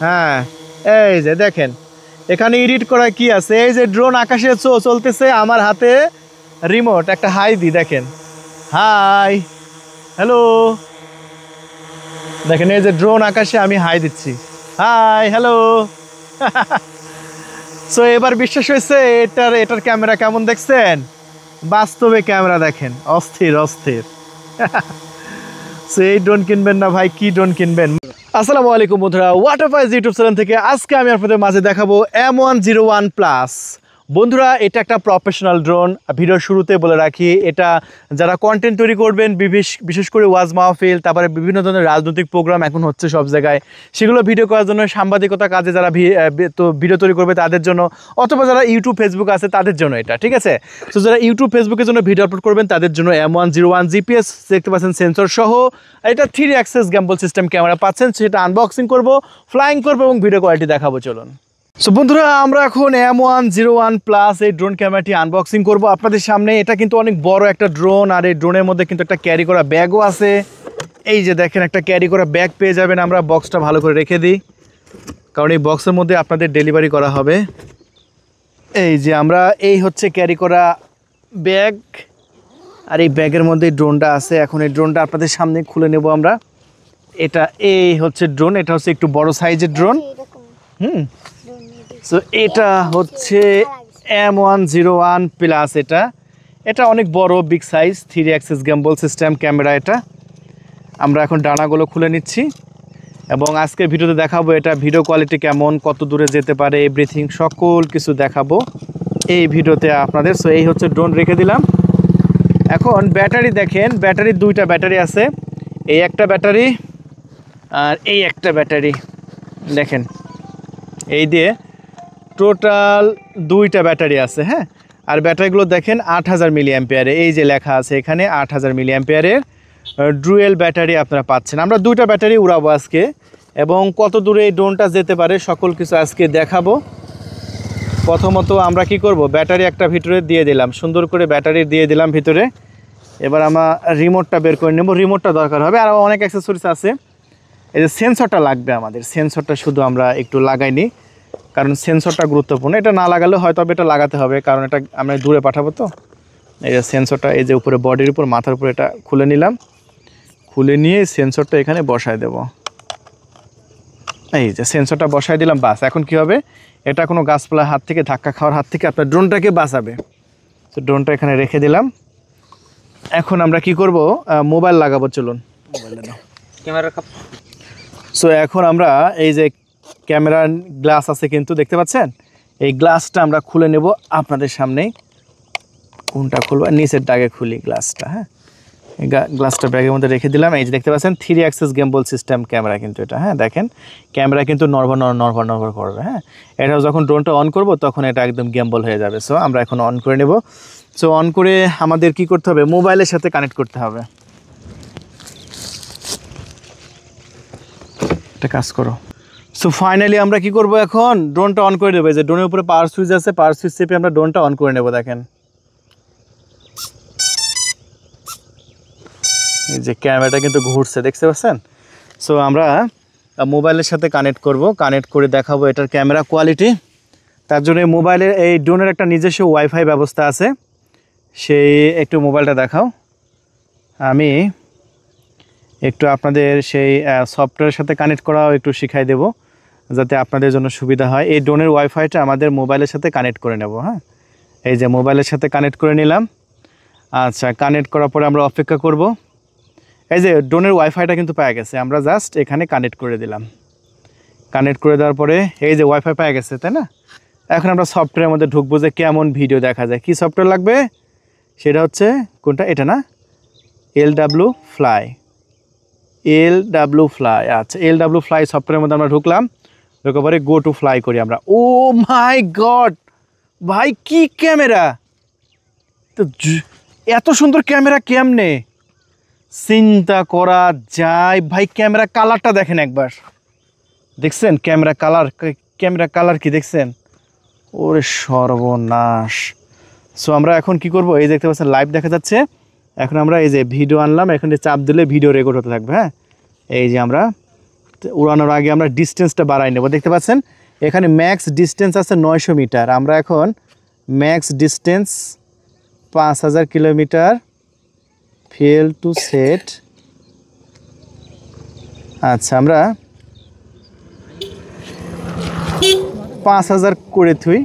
হ্যাঁ এই যে দেখেন এখানে এডিট করা কি আছে, এই যে ড্রোন আকাশে চলতেছে, আমার হাতে রিমোট। একটা হাই দি, দেখেন হাই হ্যালো, দেখেন এই যে ড্রোন আকাশে আমি হাই দিচ্ছি, হাই হ্যালো। সো এবার বিশ্বাস হয়েছে এটার ক্যামেরা কেমন দেখছেন? বাস্তবে ক্যামেরা দেখেন, অস্থির অস্থির। সো এই ড্রোন কিনবেন না ভাই, কি ড্রোন কিনবেন? আসসালামু আলাইকুম বন্ধুরা, ওয়াটারফাইজ ইউটিউব চ্যানেল থেকে আজকে আমি আপনাদের মাঝে দেখাবো M101 প্লাস। বন্ধুরা এটা একটা প্রফেশনাল ড্রোন। ভিডিওর শুরুতে বলে রাখি, এটা যারা কন্টেন্ট তৈরি করবেন, বিশেষ করে ওয়াজ মাহফিল, তারপরে বিভিন্ন ধরনের রাজনৈতিক প্রোগ্রাম এখন হচ্ছে সব জায়গায়, সেগুলো ভিডিও করার জন্য, সাংবাদিকতা কাজে যারা তো ভিডিও তৈরি করবে তাদের জন্য, অথবা যারা ইউটিউব ফেসবুক আছে তাদের জন্য এটা, ঠিক আছে? তো যারা ইউটিউব ফেসবুকের জন্য ভিডিও আপলোড করবেন তাদের জন্য M101 জিপিএস দেখতে পাচ্ছেন, সেন্সর সহ এটা 3 অ্যাক্সেস গ্যাম্বল সিস্টেম ক্যামেরা পাচ্ছেন। সেটা আনবক্সিং করব, ফ্লাইং করবো এবং ভিডিও কোয়ালিটি দেখাবো, চলুন। সো বন্ধুরা আমরা এখন M101 প্লাস এই ড্রোন ক্যামেরাটি আনবক্সিং করব আপনাদের সামনে। এটা কিন্তু অনেক বড় একটা ড্রোন, আর এই ড্রোনের মধ্যে কিন্তু একটা ক্যারি করা ব্যাগও আছে। এই যে দেখেন একটা ক্যারি করা ব্যাগ পেয়ে যাবেন। আমরা বক্সটা ভালো করে রেখে দিই, কারণ এই বক্সের মধ্যে আপনাদের ডেলিভারি করা হবে। এই যে আমরা এই হচ্ছে ক্যারি করা ব্যাগ, আর এই ব্যাগের মধ্যে ড্রোনটা আছে। এখন এই ড্রোনটা আপনাদের সামনে খুলে নেব আমরা। এটা এই হচ্ছে ড্রোন, এটা হচ্ছে একটু বড় সাইজের ড্রোন। সো এটা হচ্ছে M101 প্লাস। এটা অনেক বড়, big size 3 access gamble system camera. এটা আমরা এখন ডানাগুলো খুলে নিচ্ছি এবং আজকের ভিডিওতে দেখাবো এটা ভিডিও কোয়ালিটি কেমন, কত দূরে যেতে পারে, এভরিথিং সকল কিছু দেখাবো এই ভিডিওতে আপনাদের। সো এই হচ্ছে ড্রোন, রেখে দিলাম। এখন ব্যাটারি দেখেন, ব্যাটারি 2টা ব্যাটারি আছে, এই একটা ব্যাটারি আর এই একটা ব্যাটারি। দেখেন এই দিয়ে টোটাল 2টা ব্যাটারি আছে। হ্যাঁ, আর ব্যাটারিগুলো দেখেন 8000 মিলি অ্যাম্পিয়ারে, এই যে লেখা আছে এখানে 8000 মিলি অ্যাম্পিয়ারের ডুয়েল ব্যাটারি আপনারা পাচ্ছেন। আমরা 2টা ব্যাটারি উড়াবো আজকে এবং কত দূরে এই ড্রোনটা যেতে পারে সকল কিছু আজকে দেখাবো। প্রথমত আমরা কি করব, ব্যাটারি একটা ভিতরে দিয়ে দিলাম, সুন্দর করে ব্যাটারি দিয়ে দিলাম ভিতরে। এবার আমরা রিমোটটা বের করে নেব, রিমোটটা দরকার হবে, আর অনেক অ্যাক্সেসরিজ আছে। এই যে সেন্সরটা লাগবে আমাদের, সেন্সরটা শুধু আমরা একটু লাগাইনি, কারণ সেন্সরটা গুরুত্বপূর্ণ। এটা না লাগালে হয়তো এটা লাগাতে হবে, কারণ এটা আমরা দূরে পাঠাবো। তো এই যে সেন্সরটা, এই যে উপরে বডির উপর, মাথার উপর এটা খুলে নিলাম, খুলে নিয়ে সেন্সরটা এখানে বসায় দেব। এই যে সেন্সরটা বসায় দিলাম, বাস। এখন কি হবে, এটা কোনো গাছপালার হাত থেকে, ধাক্কা খাওয়ার হাত থেকে আপনার ড্রোনটাকে বাঁচাবে। তো ড্রোনটা এখানে রেখে দিলাম। এখন আমরা কি করব, মোবাইল লাগাবো, চলুন মোবাইলে দাও ক্যামেরা। সো এখন আমরা এই যে ক্যামেরার গ্লাস আছে কিন্তু, দেখতে পাচ্ছেন, এই গ্লাসটা আমরা খুলে নেব আপনাদের সামনে। কোনটা খুলবো, নিচের দাগে খুলি গ্লাসটা। হ্যাঁ, গ্লাসটা ব্যাগের মধ্যে রেখে দিলাম। এই যে দেখতে পাচ্ছেন 3 অ্যাক্সেস গ্যাম্বল সিস্টেম ক্যামেরা কিন্তু এটা। হ্যাঁ দেখেন ক্যামেরা কিন্তু নরভর করবে। হ্যাঁ, এটা যখন ড্রোনটা অন করব তখন এটা একদম গ্যাম্বল হয়ে যাবে। সো আমরা এখন অন করে নেব। সো অন করে আমাদের কি করতে হবে, মোবাইলের সাথে কানেক্ট করতে হবে। একটা কাজ করো। সো ফাইনালি আমরা কি করব, এখন ড্রোনটা অন করে দেবো। এই যে ড্রোনের উপরে পাওয়ার সুইচ আছে, পাওয়ার সুইচ চেপে আমরা ড্রোনটা অন করে নেব। দেখেন এই যে ক্যামেরাটা কিন্তু ঘুরছে, দেখতে পাচ্ছেন। সো আমরা মোবাইলের সাথে কানেক্ট করব, কানেক্ট করে দেখাবো এটার ক্যামেরা কোয়ালিটি। তার জন্য মোবাইলের এই ড্রোনের একটা নিজস্ব ওয়াইফাই ব্যবস্থা আছে, সেই একটু মোবাইলটা দেখাও। আমি একটু আপনাদের সেই সফটওয়্যারের সাথে কানেক্ট করাও একটু শিখাই দেব, যাতে আপনাদের জন্য সুবিধা হয়। এই ড্রোনের ওয়াইফাইটা আমাদের মোবাইলের সাথে কানেক্ট করে নেব। হ্যাঁ, এই যে মোবাইলের সাথে কানেক্ট করে নিলাম। আচ্ছা, কানেক্ট করার পরে আমরা অপেক্ষা করব। এই যে ড্রোনের ওয়াইফাইটা কিন্তু পাওয়া গেছে, আমরা জাস্ট এখানে কানেক্ট করে দিলাম। কানেক্ট করে দেওয়ার পরে এই যে ওয়াইফাই পাওয়া গেছে, তাই না? এখন আমরা সফটওয়্যারের মধ্যে ঢুকবো যে কেমন ভিডিও দেখা যায়। কি সফটওয়্যার লাগবে, সেটা হচ্ছে কোনটা, এটা না, LW ফ্লাই। আচ্ছা, LW ফ্লাই সফটওয়্যারের মধ্যে আমরা ঢুকলাম। ঢোকার পরে গো টু ফ্লাই করি আমরা। ও মাই গড ভাই, কি ক্যামেরা! তো এত সুন্দর ক্যামেরা কেমনে চিন্তা করা যায় ভাই? ক্যামেরা কালারটা দেখেন একবার, দেখছেন ক্যামেরা কালার কি দেখছেন? ওরে সর্বনাশ! সো আমরা এখন কি করব, এই দেখতে পাচ্ছেন লাইভ দেখা যাচ্ছে। এখন আমরা এই যে ভিডিও আনলাম, এখানে চাপ দিলে ভিডিও রেকর্ড হতে থাকবে। হ্যাঁ, এই যে আমরা উড়ানোর আগে আমরা ডিস্টেন্সটা বাড়াই নেব। দেখতে পাচ্ছেন এখানে ম্যাক্স ডিস্টেন্স আছে 900 মিটার, আমরা এখন max distance 5000 kilometre, fail to set. আচ্ছা আমরা 5000 করে থুই,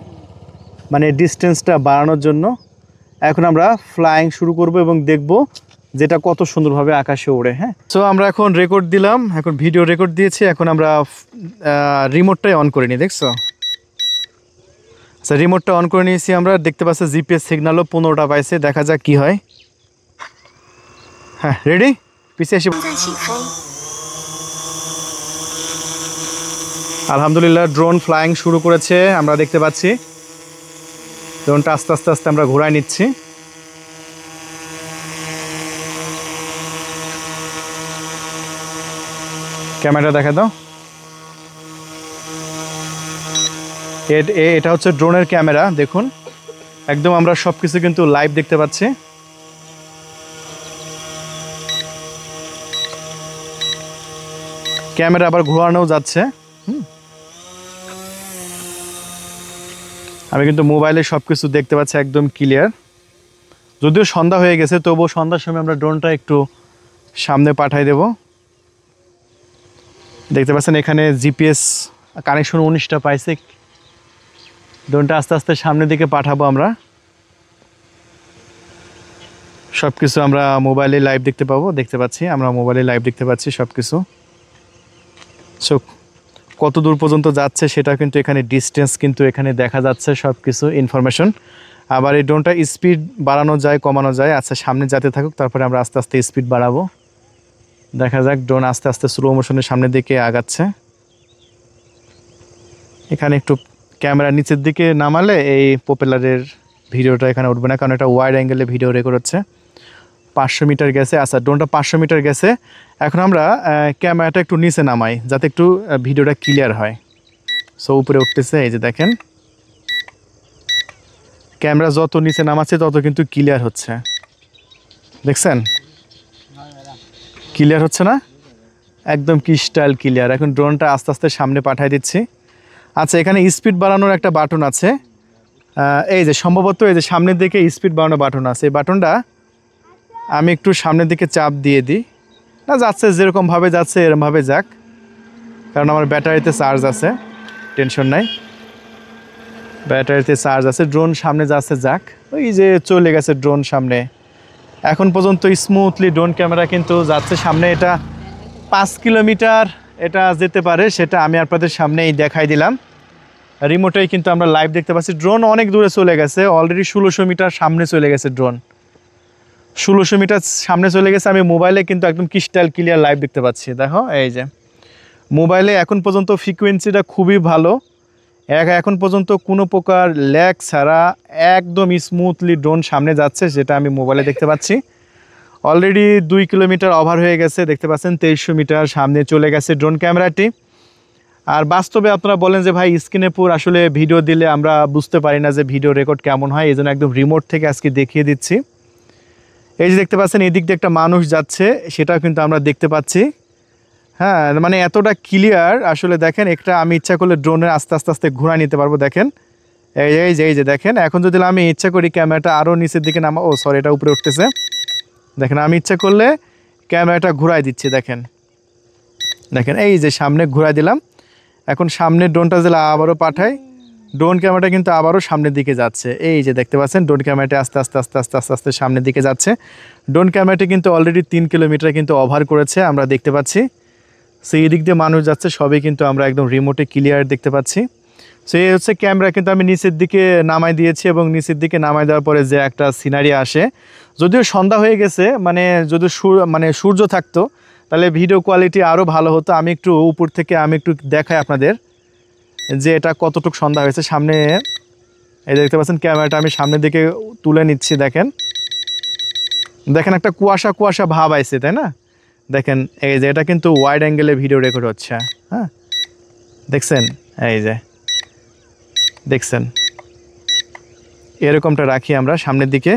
মানে ডিস্টেন্সটা বাড়ানোর জন্য। এখন আমরা ফ্লাইং শুরু করব এবং দেখব যেটা কত সুন্দরভাবে আকাশে ওড়ে। হ্যাঁ, সো আমরা এখন রেকর্ড দিলাম, এখন ভিডিও রেকর্ড দিয়েছি, এখন আমরা রিমোটটাই অন করে নিই। দেখছো, আচ্ছা রিমোটটা অন করে নিয়েছি আমরা। দেখতে পাচ্ছি জিপিএস সিগন্যালও 15টা পাইছে, দেখা যাক কি হয়। হ্যাঁ রেডি, পিছিয়ে আসি। আলহামদুলিল্লাহ ড্রোন ফ্লাইং শুরু করেছে, আমরা দেখতে পাচ্ছি। ড্রোনটা আস্তে আস্তে আস্তে আমরা ঘোরায় নিচ্ছি। ক্যামেরা দেখা দাও। এটা হচ্ছে ড্রোনের ক্যামেরা, দেখুন একদম আমরা সব কিছু কিন্তু লাইভ দেখতে পাচ্ছি। ক্যামেরা আবার ঘোরানো যাচ্ছে। আমি কিন্তু মোবাইলে সব কিছু দেখতে পাচ্ছি একদম ক্লিয়ার। যদিও সন্ধ্যা হয়ে গেছে, তবুও সন্ধ্যার সময় আমরা ড্রোনটা একটু সামনে পাঠাই দেব। দেখতে পাচ্ছেন এখানে জিপিএস কানেকশন 19টা পাইছে। ড্রোনটা আস্তে আস্তে সামনের দিকে পাঠাবো আমরা। সব কিছু আমরা মোবাইলে লাইভ দেখতে পাবো, দেখতে পাচ্ছি আমরা মোবাইলে লাইভ দেখতে পাচ্ছি সব কিছু। সো কত দূর পর্যন্ত যাচ্ছে সেটা কিন্তু এখানে ডিস্টেন্স কিন্তু এখানে দেখা যাচ্ছে সব কিছু ইনফরমেশন। আবার এই ড্রোনটা স্পিড বাড়ানো যায়, কমানো যায়। আচ্ছা সামনে যেতে থাকুক, তারপরে আমরা আস্তে আস্তে স্পিড বাড়াবো। দেখা যাক, ড্রোন আস্তে আস্তে স্লো মোশনের সামনের দিকে আগাচ্ছে। এখানে একটু ক্যামেরা নিচের দিকে নামালে এই পপুলারের ভিডিওটা এখানে উঠবে না, কারণ এটা ওয়াইড অ্যাঙ্গেলে ভিডিও রেকর্ড হচ্ছে। 500 মিটার গেছে। আচ্ছা ড্রোনটা 500 মিটার গেছে। এখন আমরা ক্যামেরাটা একটু নিচে নামাই যাতে একটু ভিডিওটা ক্লিয়ার হয়। সো উপরে উঠতেছে, এই যে দেখেন ক্যামেরা যত নিচে নামাচ্ছে তত কিন্তু ক্লিয়ার হচ্ছে। দেখছেন ক্লিয়ার হচ্ছে না, একদম ক্রিস্টাল ক্লিয়ার। এখন ড্রোনটা আস্তে আস্তে সামনে পাঠিয়ে দিচ্ছি। আচ্ছা এখানে স্পিড বাড়ানোর একটা বাটন আছে, এই যে সম্ভবত এই যে সামনের দিকে স্পিড বাড়ানোর বাটন আছে। এই বাটনটা আমি একটু সামনের দিকে চাপ দিয়ে দিই। না যাচ্ছে যেরকমভাবে যাচ্ছে এরকমভাবে যাক, কারণ আমার ব্যাটারিতে চার্জ আছে, টেনশন নাই, ব্যাটারিতে চার্জ আছে। ড্রোন সামনে যাচ্ছে, যাক। ওই যে চলে গেছে ড্রোন সামনে। এখন পর্যন্ত স্মুথলি ড্রোন ক্যামেরা কিন্তু যাচ্ছে সামনে। এটা 5 কিলোমিটার এটা যেতে পারে, সেটা আমি আপনাদের সামনেই দেখাই দিলাম। রিমোটেই কিন্তু আমরা লাইভ দেখতে পাচ্ছি। ড্রোন অনেক দূরে চলে গেছে, অলরেডি 1600 মিটার সামনে চলে গেছে ড্রোন। 1600 মিটার সামনে চলে গেছে। আমি মোবাইলে কিন্তু একদম ক্রিস্টাল ক্লিয়ার লাইভ দেখতে পাচ্ছি। দেখো এই যে মোবাইলে এখন পর্যন্ত ফ্রিকোয়েন্সিটা খুবই ভালো। এখন পর্যন্ত কোনো প্রকার ল্যাগ ছাড়া একদম স্মুথলি ড্রোন সামনে যাচ্ছে, যেটা আমি মোবাইলে দেখতে পাচ্ছি। অলরেডি 2 কিলোমিটার ওভার হয়ে গেছে, দেখতে পাচ্ছেন 2300 মিটার সামনে চলে গেছে ড্রোন ক্যামেরাটি। আর বাস্তবে আপনারা বলেন যে ভাই স্ক্রিনে পুরো আসলে ভিডিও দিলে আমরা বুঝতে পারি না যে ভিডিও রেকর্ড কেমন হয়, এই জন্য একদম রিমোট থেকে আজকে দেখিয়ে দিচ্ছি। এই যে দেখতে পাচ্ছেন এদিক দিয়ে একটা মানুষ যাচ্ছে, সেটাও কিন্তু আমরা দেখতে পাচ্ছি। হ্যাঁ মানে এতটা ক্লিয়ার আসলে। দেখেন একটা আমি ইচ্ছা করলে ড্রোনের আস্তে আস্তে আস্তে ঘোরা নিতে পারবো। দেখেন এই যে দেখেন, এখন যদি আমি ইচ্ছা করি ক্যামেরাটা আরও নিচের দিকে নামা, ও সরি এটা উপরে উঠতেছে। দেখেন আমি ইচ্ছা করলে ক্যামেরাটা ঘুরাই দিচ্ছি। দেখেন দেখেন এই যে সামনে ঘুরাই দিলাম। এখন সামনে ড্রোনটা দিলে আবারও পাঠাই, ড্রোন ক্যামেরাটা কিন্তু আবারও সামনের দিকে যাচ্ছে। এই যে দেখতে পাচ্ছেন ড্রোন ক্যামেরাটা আস্তে আস্তে আস্তে আস্তে আস্তে আস্তে সামনের দিকে যাচ্ছে। ড্রোন ক্যামেরাটি কিন্তু অলরেডি 3 কিলোমিটার কিন্তু ওভার করেছে, আমরা দেখতে পাচ্ছি। সেই দিক দিয়ে মানুষ যাচ্ছে, সবই কিন্তু আমরা একদম রিমোটে ক্লিয়ার দেখতে পাচ্ছি। সো এই হচ্ছে ক্যামেরা কিন্তু আমি নিচের দিকে নামাই দিয়েছি, এবং নিচের দিকে নামাই দেওয়ার পরে যে একটা সিনারি আসে, যদিও সন্ধ্যা হয়ে গেছে, মানে যদি সূর্য থাকতো তাহলে ভিডিও কোয়ালিটি আরও ভালো হতো। আমি একটু উপর থেকে আমি একটু দেখাই আপনাদের যে এটা কতটুকু সন্ধ্যা হয়েছে। সামনে এই দেখতে পাচ্ছেন ক্যামেরাটা আমি সামনের দিকে তুলে নিচ্ছি। দেখেন দেখেন একটা কুয়াশা কুয়াশা ভাব আইছে, তাই না? দেখেন এই যে এটা কিন্তু ওয়াইড অ্যাঙ্গেলে ভিডিও রেকর্ড হচ্ছে। হ্যাঁ দেখছেন, এই যে দেখছেন এরকমটা রাখি আমরা সামনের দিকে।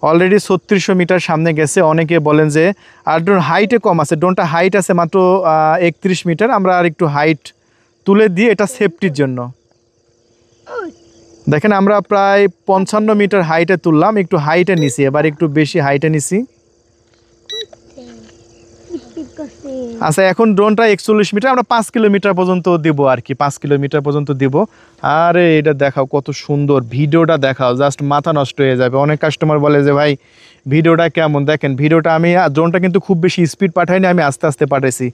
অলরেডি 3600 মিটার সামনে গেছে। অনেকে বলেন যে আর ড্রোন হাইটে কম আছে, ড্রোনটা হাইট আছে মাত্র 31 মিটার। আমরা আর একটু হাইট তুলে দিই এটা সেফটির জন্য। দেখেন আমরা প্রায় 55 মিটার হাইটে তুললাম, একটু হাইটে নিছি, এবার একটু বেশি হাইটে নিছি। আচ্ছা এখন ড্রোনটা 41 মিটার, আমরা 5 কিলোমিটার পর্যন্ত দিব আর কি, 5 কিলোমিটার পর্যন্ত দিব। আরে এটা দেখাও কত সুন্দর, ভিডিওটা দেখাও, জাস্ট মাথা নষ্ট হয়ে যাবে। অনেক কাস্টমার বলে যে ভাই ভিডিওটা কেমন, দেখেন ভিডিওটা আমি ড্রোনটা কিন্তু খুব বেশি স্পিড পাঠাইনি, আমি আস্তে আস্তে পাঠাইছি।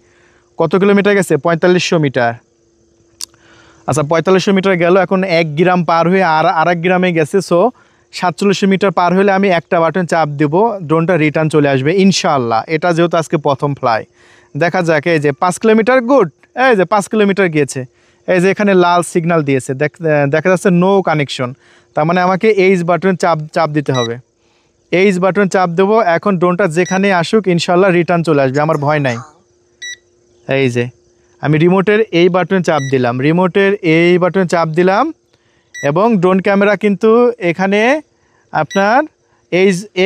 কত কিলোমিটার গেছে? 4500 মিটার। আচ্ছা 4500 মিটার গেল, এখন 1 গ্রাম পার হয়ে আর এক গ্রামে গেছে। সো 4700 মিটার পার হলে আমি একটা বাটন চাপ দেব, ড্রোনটা রিটার্ন চলে আসবে ইনশাআল্লাহ। এটা যেহেতু আজকে প্রথম ফ্লাই, দেখা যাক। এই যে 5 কিলোমিটার, গুড। এই যে 5 কিলোমিটার গিয়েছে, এই যে এখানে লাল সিগন্যাল দিয়েছে, দেখা যাচ্ছে নো কানেকশন। তার মানে আমাকে এইচ বাটন চাপ দিতে হবে। এইচ বাটন চাপ দেবো, এখন ড্রোনটা যেখানে আসুক ইনশাআল্লাহ রিটার্ন চলে আসবে, আমার ভয় নাই। এই যে আমি রিমোটের এই বাটন চাপ দিলাম, রিমোটের এই বাটন চাপ দিলাম, এবং ড্রোন ক্যামেরা কিন্তু এখানে আপনার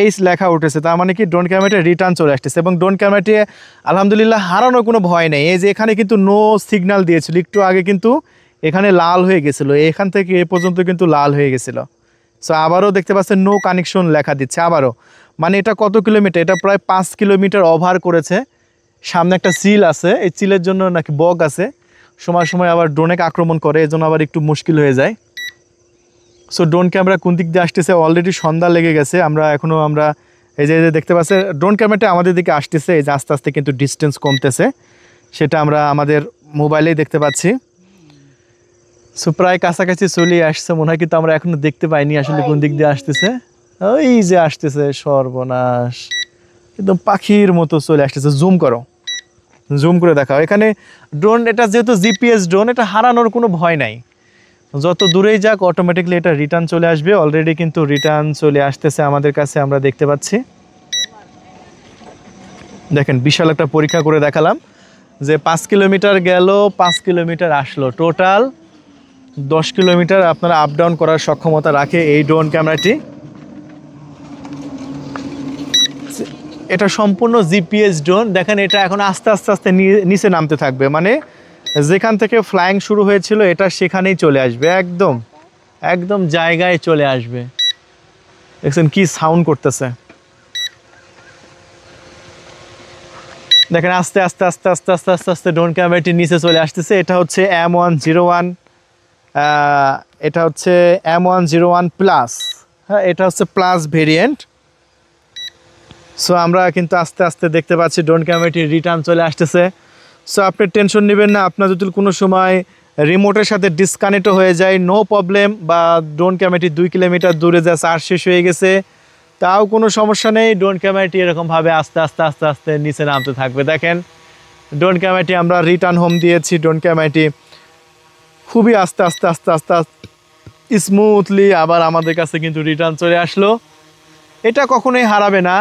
এইচ লেখা উঠেছে। তার মানে কি ড্রোন ক্যামেরাটা রিটার্ন চলে আসতেছে, এবং ড্রোন ক্যামেরাটি আলহামদুলিল্লাহ হারানোর কোনো ভয় নেই। এই যে এখানে কিন্তু নো সিগন্যাল দিয়েছিল, একটু আগে কিন্তু এখানে লাল হয়ে গেছিলো, এখান থেকে এ পর্যন্ত কিন্তু লাল হয়ে গেছিলো। সো আবারও দেখতে পাচ্ছেন নো কানেকশন লেখা দিচ্ছে আবারও। মানে এটা কত কিলোমিটার? এটা প্রায় 5 কিলোমিটার ওভার করেছে। সামনে একটা চিল আছে, এই চিলের জন্য নাকি বগ আছে, সময় সময় আবার ড্রোনকে আক্রমণ করে, এজন্য আবার একটু মুশকিল হয়ে যায়। সো ড্রোন ক্যামেরা কোন দিক দিয়ে আসতেছে? অলরেডি সন্ধ্যা লেগে গেছে, আমরা এই যে দেখতে পাচ্ছি ড্রোন ক্যামেরাটা আমাদের দিকে আসতেছে। এই যে আস্তে আস্তে কিন্তু ডিস্টেন্স কমতেছে, সেটা আমরা আমাদের মোবাইলেই দেখতে পাচ্ছি। সো প্রায় কাছাকাছি চলে আসছে মনে হয়, কিন্তু আমরা এখনো দেখতে পাইনি আসলে কোন দিক দিয়ে আসতেছে। ওই যে আসতেছে, সর্বনাশ, একদম পাখির মতো চলে আসতেছে। জুম করো, জুম করে দেখাও। এখানে ড্রোন, এটা যেহেতু জিপিএস ড্রোন, এটা হারানোর কোনো ভয় নাই, যত দূরেই যাক অটোমেটিকলি এটা রিটার্ন চলে আসবে। অলরেডি কিন্তু রিটার্ন চলে আসতেছে আমাদের কাছে, আমরা দেখতে পাচ্ছি। দেখেন বিশাল একটা পরীক্ষা করে দেখালাম যে 5 কিলোমিটার গেল, 5 কিলোমিটার আসলো, টোটাল 10 কিলোমিটার আপনারা আপ ডাউন করার সক্ষমতা রাখে এই ড্রোন ক্যামেরাটি। এটা সম্পূর্ণ জিপিএস ড্রোন। দেখেন এটা এখন আস্তে আস্তে আস্তে নিচে নামতে থাকবে, মানে যেখান থেকে ফ্লাইং শুরু হয়েছিল এটা সেখানেই চলে আসবে, একদম একদম জায়গায় চলে আসবে। দেখছেন কি সাউন্ড করতেছে, দেখেন আস্তে আস্তে আস্তে আস্তে আস্তে আস্তে আস্তে ড্রোন ক্যামেরাটি নিচে চলে আসতেছে। এটা হচ্ছে M101, এটা হচ্ছে M101 প্লাস, হ্যাঁ এটা হচ্ছে প্লাস ভেরিয়েন্ট। সো আমরা কিন্তু আস্তে আস্তে দেখতে পাচ্ছি ড্রোন ক্যামেরাটি রিটার্ন চলে আসতেছে। সো আপনি টেনশন নেবেন না, আপনার যদি কোনো সময় রিমোটের সাথে ডিসকানেক্টও হয়ে যায়, নো প্রবলেম, বা ড্রোন ক্যামেরাটি 2 কিলোমিটার দূরে যা চার্জ শেষ হয়ে গেছে, তাও কোনো সমস্যা নেই। ড্রোন ক্যামেরাটি এরকমভাবে আস্তে আস্তে আস্তে আস্তে নিচে নামতে থাকবে। দেখেন ড্রোন ক্যামেরাটি আমরা রিটার্ন হোম দিয়েছি, ড্রোন ক্যামেরাটি খুবই আস্তে আস্তে আস্তে আস্তে আস্তে স্মুথলি আবার আমাদের কাছে কিন্তু রিটার্ন চলে আসলো। এটা কখনোই হারাবে না,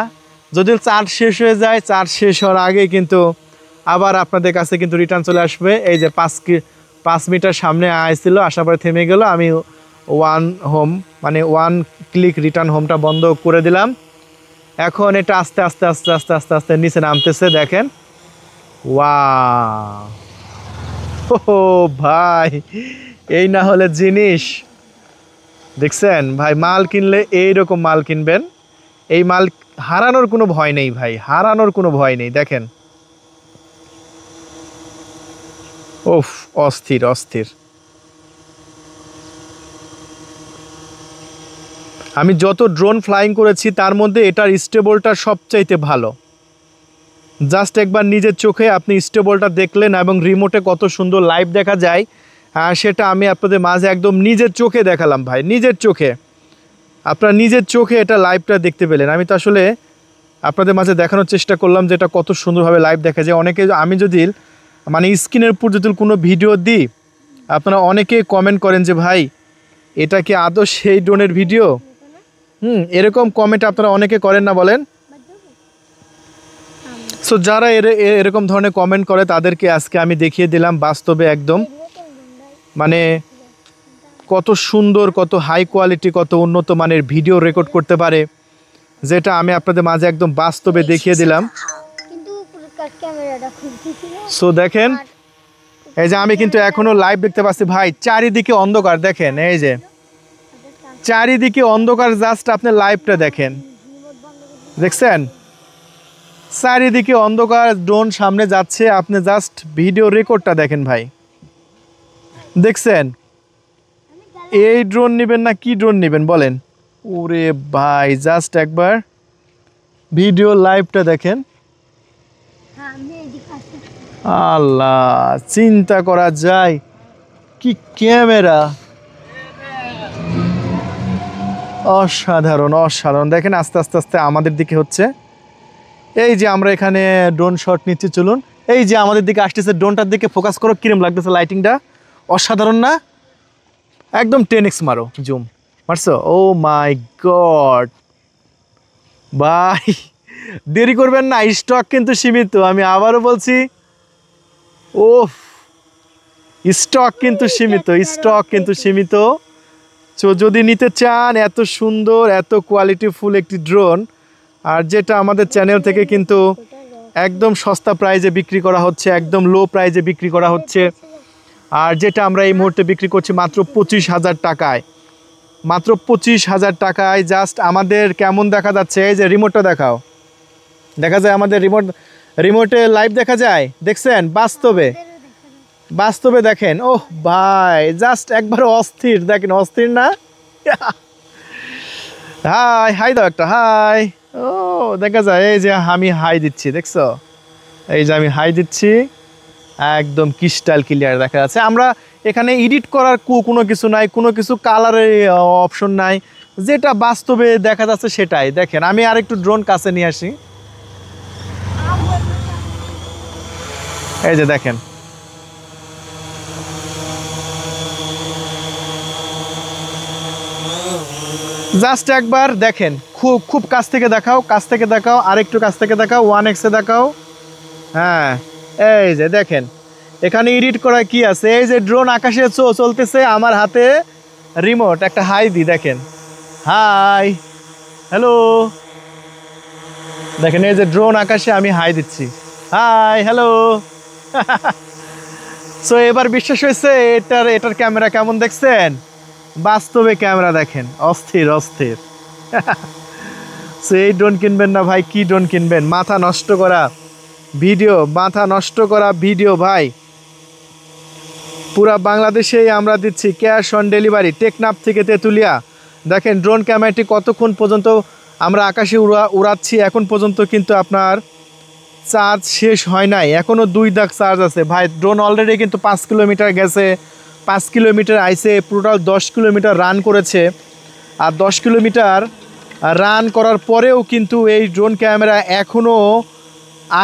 যদি চার্জ শেষ হয়ে যায়, চার্জ শেষ হওয়ার আগে কিন্তু আবার আপনাদের কাছে কিন্তু রিটার্ন চলে আসবে। এই যে 5 মিটার সামনে আসছিল, আসার পরে থেমে গেল, আমি 1 ক্লিক রিটার্ন হোমটা বন্ধ করে দিলাম। এখন এটা আস্তে আস্তে আস্তে আস্তে আস্তে আস্তে নিচে নামতেছে, দেখেন। ওয়াও, ও ভাই এই না হলে জিনিস, দেখছেন ভাই, মাল কিনলে এইরকম মাল কিনবেন, এই মাল হারানোর কোনো ভয় নেই ভাই, হারানোর কোনো ভয় নেই। দেখেন ওফ, অস্থির অস্থির। আমি যত ড্রোন ফ্লাইং করেছি তার মধ্যে এটার স্টেবলটা সবচাইতে ভালো। জাস্ট একবার নিজের চোখে আপনি স্টেবলটা দেখলেন, এবং রিমোটে কত সুন্দর লাইভ দেখা যায়, সেটা আমি আপনাদের মাঝে একদম নিজের চোখে দেখালাম ভাই, নিজের চোখে। আপনারা নিজের চোখে এটা লাইভটা দেখতে পেলেন। আমি তো আসলে আপনাদের মাঝে দেখানোর চেষ্টা করলাম যে এটা কত সুন্দরভাবে লাইভ দেখা যায়। অনেকে, আমি যদি মানে স্ক্রিনের উপর যদি কোনো ভিডিও দিই, আপনারা অনেকে কমেন্ট করেন যে ভাই এটা কি আদৌ সেই ড্রোনের ভিডিও? এরকম কমেন্ট আপনারা অনেকে করেন না, বলেন? সো যারা এরকম ধরনের কমেন্ট করে তাদেরকে আজকে আমি দেখিয়ে দিলাম বাস্তবে একদম, মানে কত সুন্দর, কত হাই কোয়ালিটি, কত উন্নত মানের ভিডিও রেকর্ড করতে পারে। যেটা আমি আপনাদের মাঝে একদম বাস্তবে দেখিয়ে দিলাম। সো দেখেন, এই যে আমি কিন্তু এখনো লাইভ দেখতে পাচ্ছি ভাই, চারিদিকে অন্ধকার। দেখেন এই যে চারিদিকে অন্ধকার, জাস্ট আপনি লাইভটা দেখেন, দেখছেন চারিদিকে অন্ধকার, ড্রোন সামনে যাচ্ছে, আপনি জাস্ট ভিডিও রেকর্ডটা দেখেন ভাই, দেখছেন? এই ড্রোন নেবেন না কি ড্রোন নেবেন বলেন? ওরে ভাই জাস্ট একবার ভিডিও লাইভটা দেখেন। আল্লাহ, চিন্তা করা যায় কি ক্যামেরা, অসাধারণ অসাধারণ। দেখেন আস্তে আস্তে আস্তে আমাদের দিকে হচ্ছে, এই যে আমরা এখানে ড্রোন শট নিচ্ছি, চলুন এই যে আমাদের দিকে আসতেছে, ড্রোনটার দিকে ফোকাস করো, কিরম লাগতেছে লাইটিংটা, অসাধারণ না? একদম 10x মারো, জুম মারছো? ও মাই গড ভাই, দেরি করবেন না, স্টক কিন্তু সীমিত, আমি আবারও বলছি। ও স্টক কিন্তু সীমিত, স্টক কিন্তু সীমিত। তো যদি নিতে চান এত সুন্দর এত কোয়ালিটিফুল একটি ড্রোন, আর যেটা আমাদের চ্যানেল থেকে কিন্তু একদম সস্তা প্রাইজে বিক্রি করা হচ্ছে, একদম লো প্রাইজে বিক্রি করা হচ্ছে, আর যেটা আমরা এই মুহূর্তে বিক্রি করছি মাত্র 25,000 টাকায়, মাত্র 25,000 টাকায়। জাস্ট আমাদের কেমন দেখা যাচ্ছে, এই যে রিমোটটা দেখাও, দেখা যায় আমাদের রিমোটে লাইভ দেখা যায়, দেখছেন? বাস্তবে বাস্তবে দেখেন, ওহ ভাই জাস্ট একবার অস্থির, দেখেন অস্থির না? হাই হাই দাও একটা, হাই। ও দেখা যায়, এই যে আমি হাই দিচ্ছি, দেখছো? এই যে আমি হাই দিচ্ছি, একদম ক্রিস্টাল ক্লিয়ার দেখা যাচ্ছে। আমরা এখানে এডিট করার কোনো কিছু নাই, কোনো কিছু কালারের অপশন নাই, যেটা বাস্তবে দেখা যাচ্ছে সেটাই। দেখেন আমি আর একটু ড্রোন কাছে নিয়ে আসি, এই যে দেখেন, জাস্ট একবার দেখেন, খুব খুব কাছ থেকে দেখাও, কাছ থেকে দেখাও, আরেকটু কাছ থেকে দেখাও, 1x দেখাও। হ্যাঁ এই যে দেখেন, এখানে এডিট করা কি আছে, এই যে ড্রোন আকাশে চলতেছে, আমার হাতে রিমোট, একটা হাই দি, দেখেন হাই, হ্যালো, দেখেন এই যে ড্রোন আকাশে আমি হাই দিচ্ছি, হাই হ্যালো। সো এবার বিশ্বাস হয়েছে এটার ক্যামেরা কেমন দেখছেন? বাস্তবে ক্যামেরা দেখেন, অস্থির অস্থির। সো এই ড্রোন কিনবেন না ভাই, কি ড্রোন কিনবেন? মাথা নষ্ট করা ভিডিও, মাথা নষ্ট করা ভিডিও ভাই। পুরা বাংলাদেশেই আমরা দিচ্ছি ক্যাশ অন ডেলিভারি, টেকনাফ থেকে তেঁতুলিয়া। দেখেন ড্রোন ক্যামেরাটি কতক্ষণ পর্যন্ত আমরা আকাশে উড়াচ্ছি, এখন পর্যন্ত কিন্তু আপনার চার্জ শেষ হয় নাই, এখনও 2 দাগ চার্জ আছে ভাই। ড্রোন অলরেডি কিন্তু 5 কিলোমিটার গেছে, 5 কিলোমিটার আইসে, টোটাল 10 কিলোমিটার রান করেছে। আর 10 কিলোমিটার রান করার পরেও কিন্তু এই ড্রোন ক্যামেরা এখনও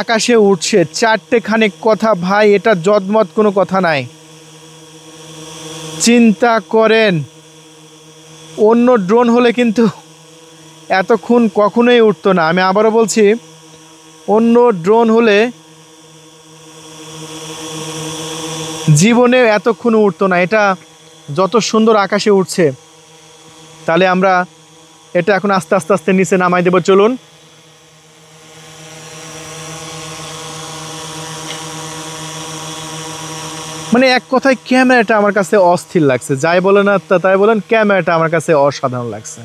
আকাশে উঠছে। 4টে খানেক কথা ভাই, এটা জদমত কোনো কথা নাই। চিন্তা করেন, অন্য ড্রোন হলে কিন্তু এতক্ষণ কখনোই উঠতো না। আমি আবারও বলছি, অন্য ড্রোন হলে জীবনে এতক্ষণ উঠতো না। এটা যত সুন্দর আকাশে উঠছে, তাহলে আমরা এটা এখন আস্তে আস্তে আস্তে নিচে নামাই দেব, চলুন। মানে এক কথায় ক্যামেরাটা আমার কাছে অস্থির লাগছে, যাই বলেন না তাই বলেন, ক্যামেরাটা আমার কাছে অসাধারণ লাগছে।